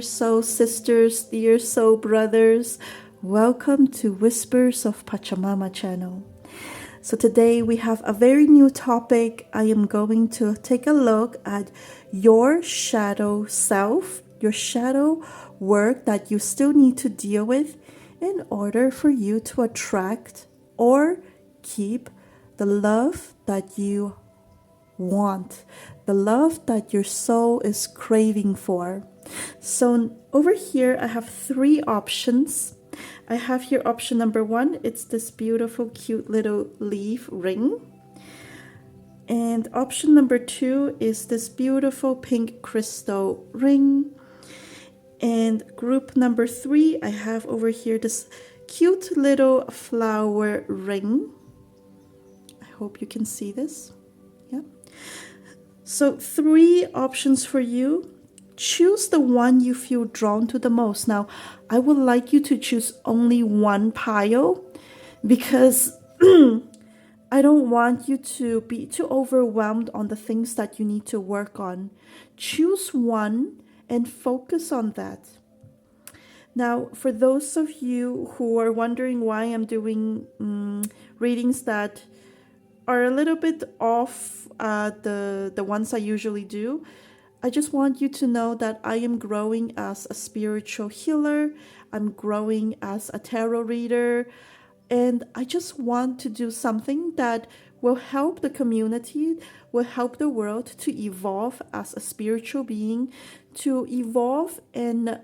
soul sisters, dear soul brothers. Welcome to Whispers of Pachamama channel. So today we have a very new topic. I am going to take a look at your shadow self, your shadow work that you still need to deal with in order for you to attract or keep the love that you want, the love that your soul is craving for. So over here I have three options. I have here option number one. It's this beautiful cute little leaf ring, and option number two is this beautiful pink crystal ring, and group number three I have over here this cute little flower ring. I hope you can see this. Yeah. So three options for you. Choose the one you feel drawn to the most. Now, I would like you to choose only one pile because I don't want you to be too overwhelmed on the things that you need to work on. Choose one and focus on that. Now, for those of you who are wondering why I'm doing readings that are a little bit off the ones I usually do, I just want you to know that I am growing as a spiritual healer. I'm growing as a tarot reader. And I just want to do something that will help the community, will help the world to evolve as a spiritual being, to evolve and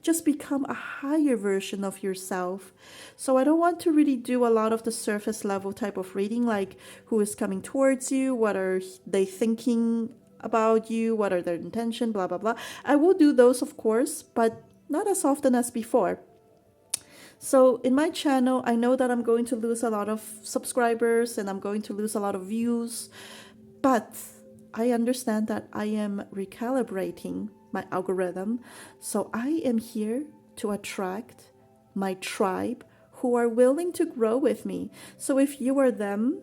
just become a higher version of yourself. So I don't want to really do a lot of the surface level type of reading, like who is coming towards you, what are they thinking about you, what are their intention, blah blah blah. I will do those, of course, but not as often as before. So in my channel, I know that I'm going to lose a lot of subscribers and I'm going to lose a lot of views, but I understand that I am recalibrating my algorithm. So I am here to attract my tribe who are willing to grow with me. So if you are them,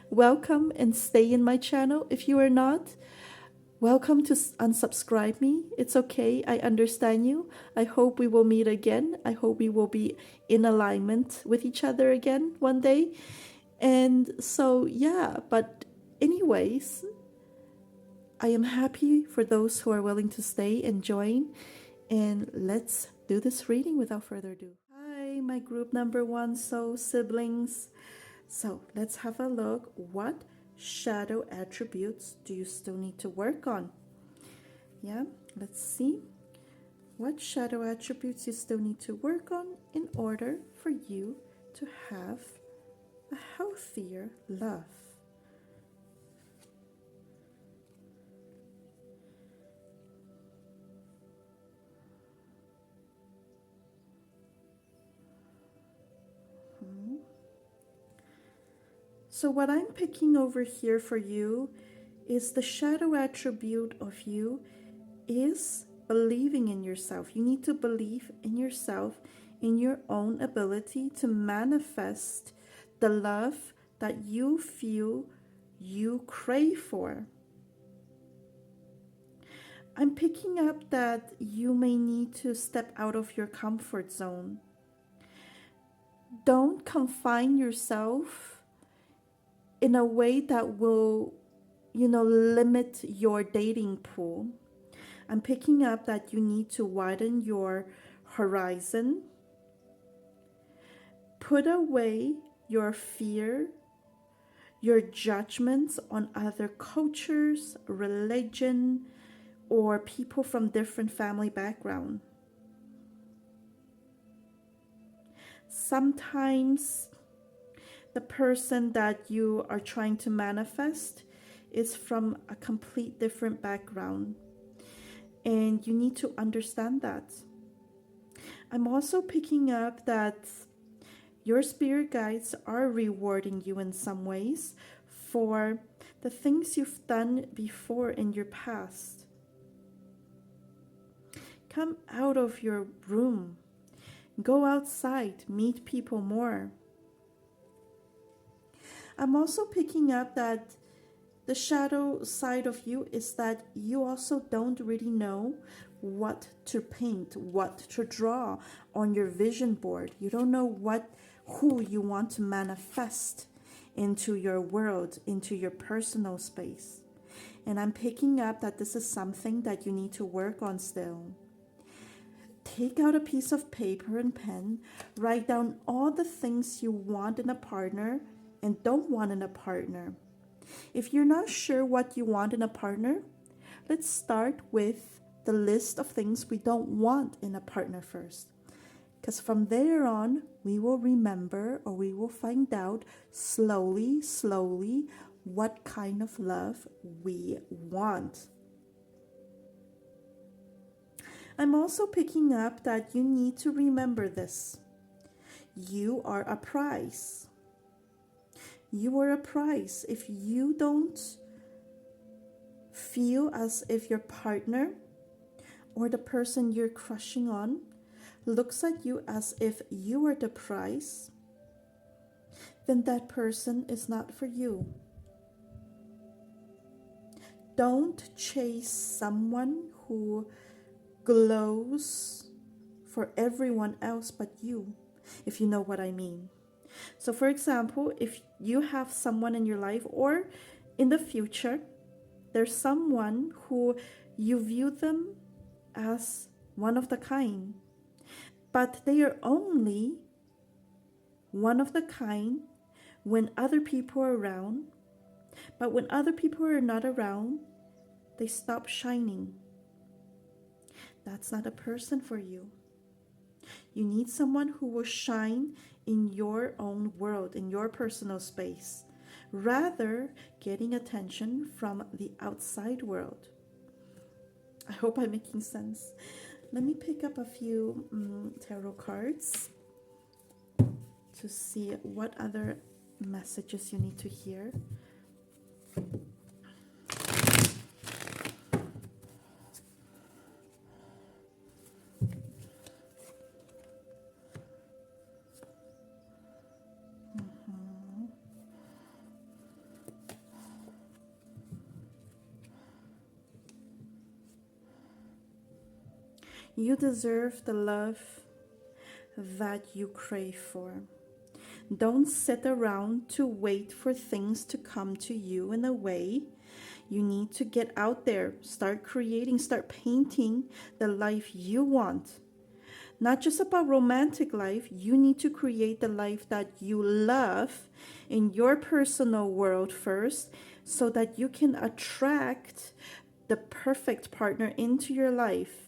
welcome and stay in my channel. If you are not, welcome to unsubscribe me. It's okay. I understand you. I hope we will meet again. I hope we will be in alignment with each other again one day. And so, yeah, but anyways, I am happy for those who are willing to stay and join. And let's do this reading without further ado. Hi, my group number one soul siblings. So let's have a look. What shadow attributes do you still need to work on? Yeah, let's see. What shadow attributes you still need to work on in order for you to have a healthier love? So what I'm picking over here for you is the shadow attribute of you is believing in yourself. You need to believe in yourself, in your own ability to manifest the love that you feel you crave for. I'm picking up that you may need to step out of your comfort zone. Don't confine yourself in a way that will, limit your dating pool. I'm picking up that you need to widen your horizon. Put away your fear, your judgments on other cultures, religion, or people from different family background. Sometimes the person that you are trying to manifest is from a complete different background, and you need to understand that. I'm also picking up that your spirit guides are rewarding you in some ways for the things you've done before in your past. Come out of your room, go outside, meet people more. I'm also picking up that the shadow side of you is that you also don't really know what to paint, what to draw on your vision board. You don't know who you want to manifest into your world, into your personal space. And I'm picking up that this is something that you need to work on still. Take out a piece of paper and pen, write down all the things you want in a partner and don't want in a partner. If you're not sure what you want in a partner, let's start with the list of things we don't want in a partner first. Because from there on, we will remember, or we will find out slowly, what kind of love we want. I'm also picking up that you need to remember this. You are a prize. You are a prize. If you don't feel as if your partner or the person you're crushing on looks at you as if you are the prize, then that person is not for you. Don't chase someone who glows for everyone else but you, if you know what I mean. So for example, if you have someone in your life, or in the future, there's someone who you view them as one of the kind, but they are only one of the kind when other people are around. But when other people are not around, they stop shining. That's not a person for you. You need someone who will shine in your own world, in your personal space, rather getting attention from the outside world. I hope I'm making sense. Let me pick up a few tarot cards to see what other messages you need to hear. You deserve the love that you crave for. Don't sit around to wait for things to come to you in a way. You need to get out there, start creating, start painting the life you want. Not just about romantic life, you need to create the life that you love in your personal world first, so that you can attract the perfect partner into your life.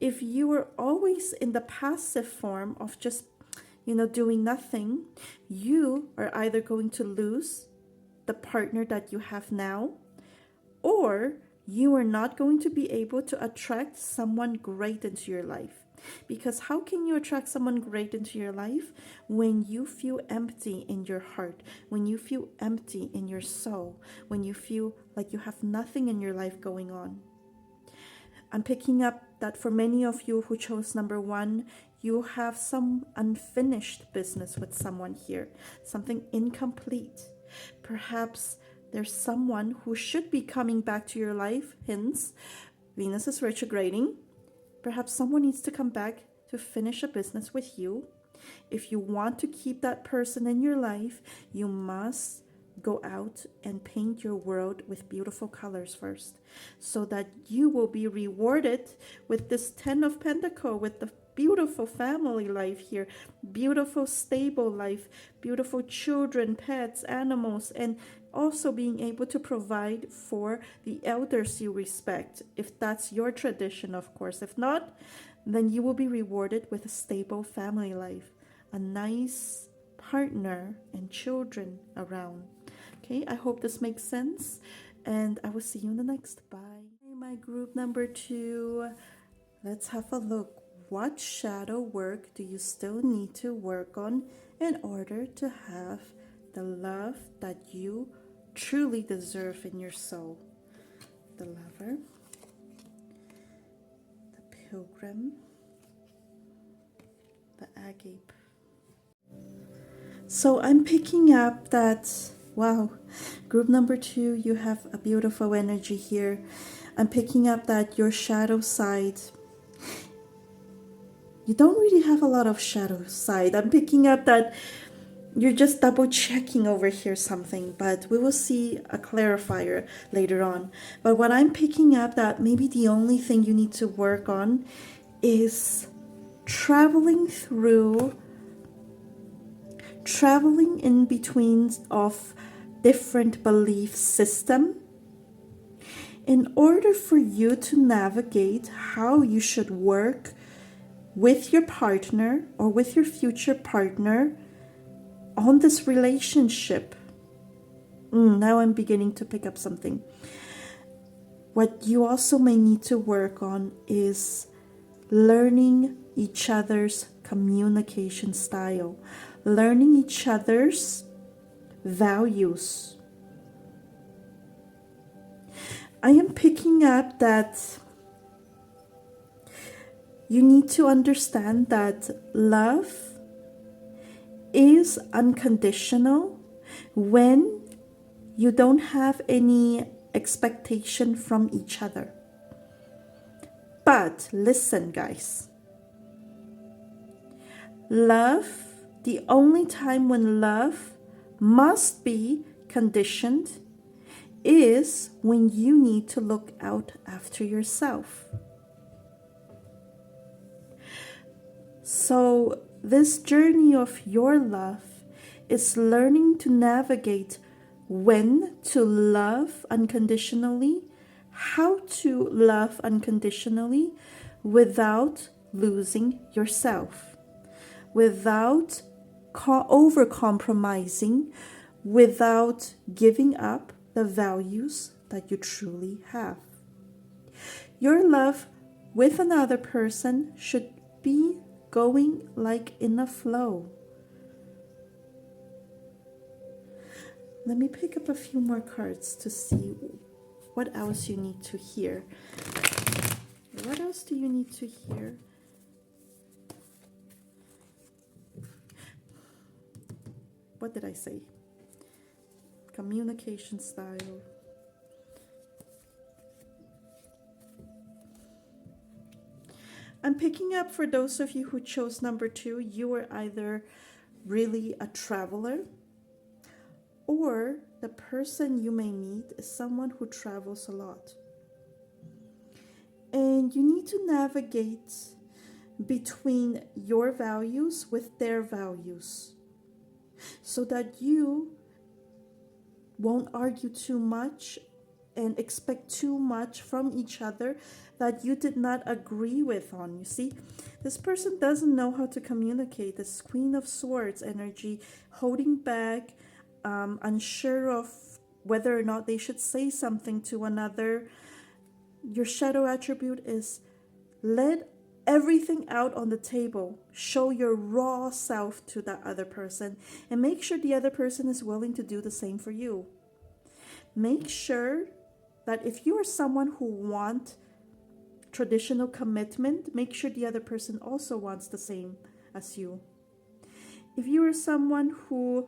If you are always in the passive form of just, doing nothing, you are either going to lose the partner that you have now, or you are not going to be able to attract someone great into your life. Because how can you attract someone great into your life when you feel empty in your heart, when you feel empty in your soul, when you feel like you have nothing in your life going on? I'm picking up that for many of you who chose number 1, you have some unfinished business with someone here, something incomplete. Perhaps there's someone who should be coming back to your life, hence Venus is retrograding. Perhaps someone needs to come back to finish a business with you. If you want to keep that person in your life, you must go out and paint your world with beautiful colors first, so that you will be rewarded with this 10 of Pentacles, with the beautiful family life here, beautiful stable life, beautiful children, pets, animals, and also being able to provide for the elders you respect, if that's your tradition, of course. If not, then you will be rewarded with a stable family life, a nice partner and children around. Okay, I hope this makes sense, and I will see you in the next. Bye. My group number 2, let's have a look. What shadow work do you still need to work on in order to have the love that you truly deserve in your soul? The Lover, the Pilgrim, the Agate. So I'm picking up that, wow, group number 2, you have a beautiful energy here. I'm picking up that your shadow side, you don't really have a lot of shadow side. I'm picking up that you're just double checking over here something, but we will see a clarifier later on. But what I'm picking up, that maybe the only thing you need to work on is traveling in between of different belief system in order for you to navigate how you should work with your partner or with your future partner on this relationship. Now I'm beginning to pick up something. What you also may need to work on is learning each other's communication style, learning each other's values. I am picking up that you need to understand that love is unconditional when you don't have any expectation from each other. But listen, guys. Love, the only time when love must be conditioned is when you need to look out after yourself. So this journey of your love is learning to navigate when to love unconditionally, how to love unconditionally without losing yourself, without over-compromising, without giving up the values that you truly have. Your love with another person should be going like in a flow. Let me pick up a few more cards to see what else you need to hear. What else do you need to hear? What did I say? Communication style. I'm picking up, for those of you who chose number 2, you were either really a traveler, or the person you may meet is someone who travels a lot. And you need to navigate between your values with their values so that you won't argue too much and expect too much from each other that you did not agree with on. You see, this person doesn't know how to communicate. This Queen of Swords energy, holding back, unsure of whether or not they should say something to another. Your shadow attribute is let everything out on the table. Show your raw self to that other person and make sure the other person is willing to do the same for you. Make sure that if you are someone who wants traditional commitment, make sure the other person also wants the same as you. If you are someone who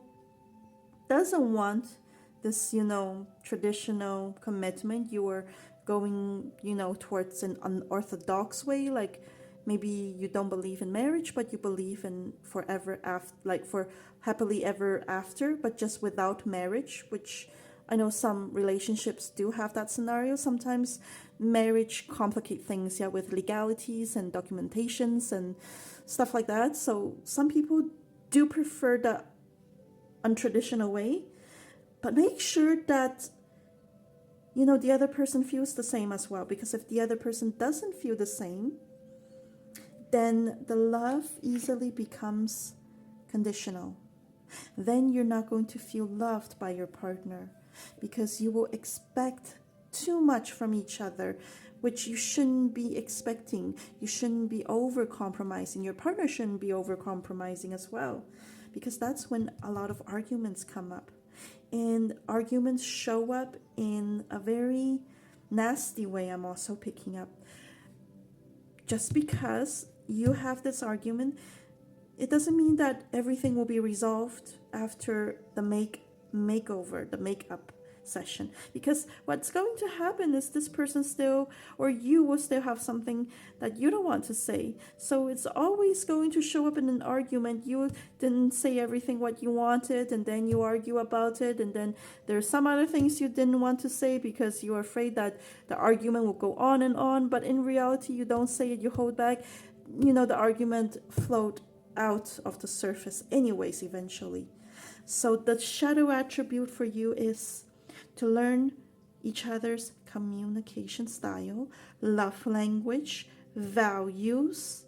doesn't want this, traditional commitment, you are going, towards an unorthodox way, like maybe you don't believe in marriage, but you believe in forever after, like for happily ever after, but just without marriage, which I know some relationships do have that scenario. Sometimes marriage complicate things, with legalities and documentations and stuff like that. So some people do prefer the untraditional way, but make sure that the other person feels the same as well, because if the other person doesn't feel the same, then the love easily becomes conditional. Then you're not going to feel loved by your partner, because you will expect too much from each other, which you shouldn't be expecting. You shouldn't be over-compromising. Your partner shouldn't be over-compromising as well, because that's when a lot of arguments come up. And arguments show up in a very nasty way, I'm also picking up. Just because you have this argument, it doesn't mean that everything will be resolved after the makeover, the makeup session, because what's going to happen is this person still, or you will still have something that you don't want to say. So it's always going to show up in an argument. You didn't say everything what you wanted, and then you argue about it, and then there's some other things you didn't want to say because you're afraid that the argument will go on and on, but in reality you don't say it, you hold back. The argument float out of the surface anyways eventually. So the shadow attribute for you is to learn each other's communication style, love language, values,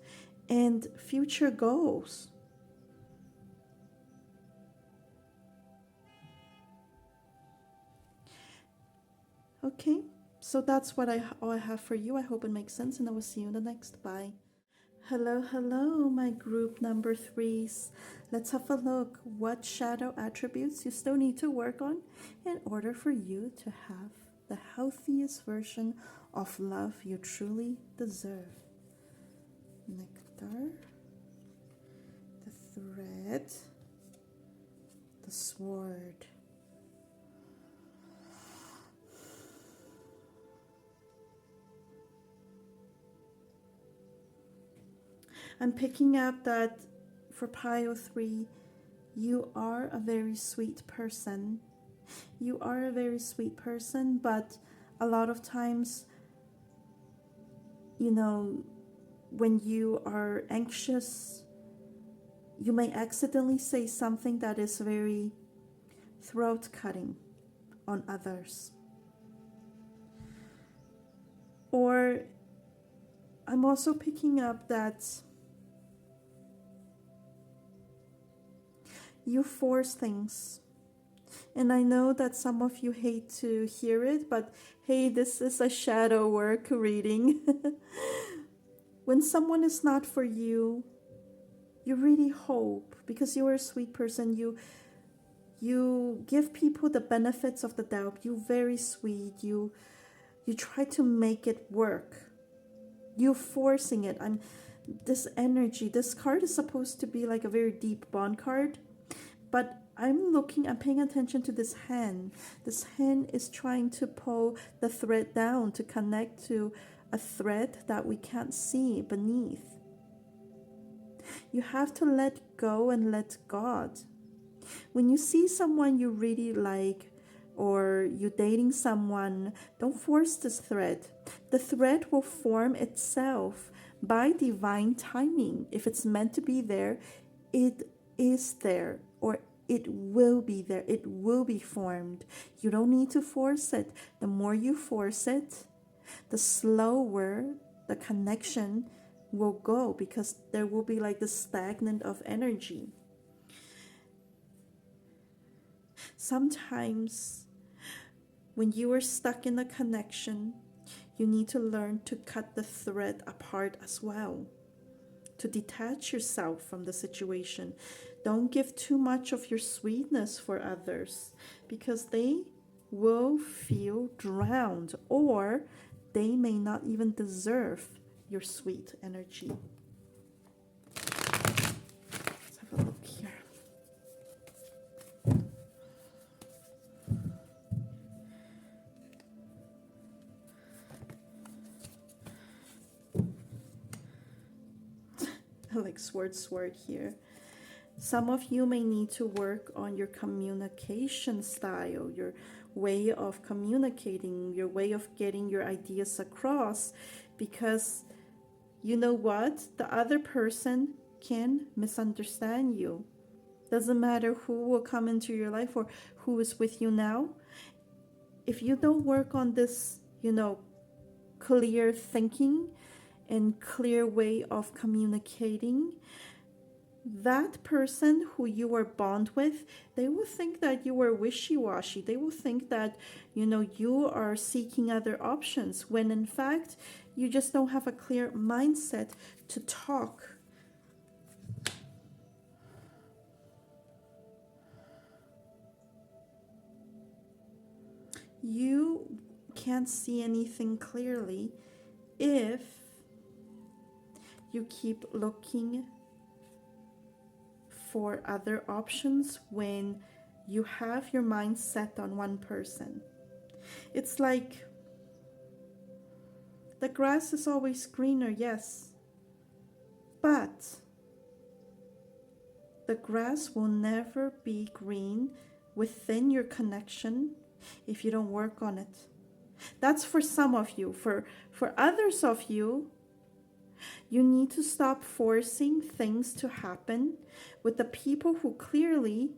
and future goals. Okay, so that's what all I have for you. I hope it makes sense, and I will see you in the next. Bye. Hello, hello, my group number 3s. Let's have a look. What shadow attributes you still need to work on in order for you to have the healthiest version of love you truly deserve? Nectar, the thread, the sword. I'm picking up that for pile 3, you are a very sweet person. You are a very sweet person, but a lot of times, when you are anxious, you may accidentally say something that is very throat-cutting on others. Or I'm also picking up that you force things. And I know that some of you hate to hear it, but hey, this is a shadow work reading. When someone is not for you, you really hope, because you're a sweet person, you give people the benefits of the doubt. You're very sweet. You try to make it work. You're forcing it. This energy, this card is supposed to be like a very deep bond card. But I'm paying attention to this hand. This hand is trying to pull the thread down to connect to a thread that we can't see beneath. You have to let go and let God. When you see someone you really like, or you're dating someone, don't force this thread. The thread will form itself by divine timing. If it's meant to be there, it is there, or it will be there. It will be formed. You don't need to force it. The more you force it, the slower the connection will go, because there will be like the stagnant of energy. Sometimes when you are stuck in a connection, you need to learn to cut the thread apart as well, to detach yourself from the situation. Don't give too much of your sweetness for others, because they will feel drowned, or they may not even deserve your sweet energy. Let's have a look here. I like sword here. Some of you may need to work on your communication style, your way of communicating, your way of getting your ideas across, because you know what? The other person can misunderstand you. Doesn't matter who will come into your life or who is with you now. If you don't work on this, clear thinking and clear way of communicating, that person who you are bond with, they will think that you are wishy-washy. They will think that, you are seeking other options, when in fact, you just don't have a clear mindset to talk. You can't see anything clearly if you keep looking for other options when you have your mind set on one person. It's like the grass is always greener, yes, but the grass will never be green within your connection if you don't work on it. That's for some of you. For others of you, you need to stop forcing things to happen with the people who clearly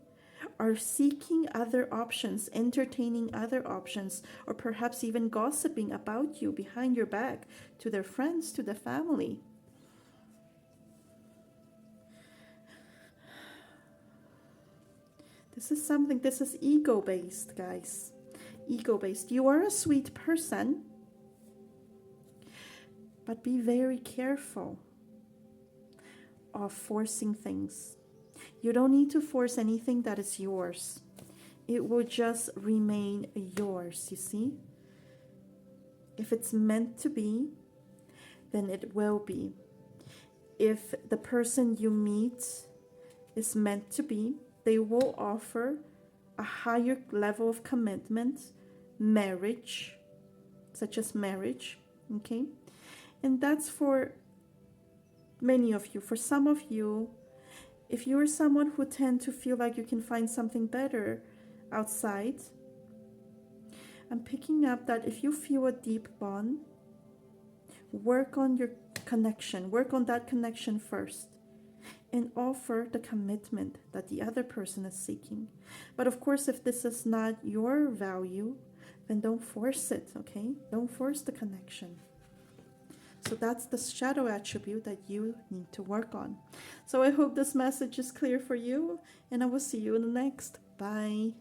are seeking other options, entertaining other options, or perhaps even gossiping about you behind your back to their friends, to the family. This is ego-based, guys. Ego-based. You are a sweet person, but be very careful of forcing things. You don't need to force anything that is yours. It will just remain yours, you see? If it's meant to be, then it will be. If the person you meet is meant to be, they will offer a higher level of commitment, marriage, such as marriage, okay? And that's for many of you. For some of you, if you're someone who tend to feel like you can find something better outside, I'm picking up that if you feel a deep bond, work on your connection, work on that connection first, and offer the commitment that the other person is seeking. But of course, if this is not your value, then don't force it, okay? Don't force the connection. So that's the shadow attribute that you need to work on. So I hope this message is clear for you, and I will see you in the next. Bye.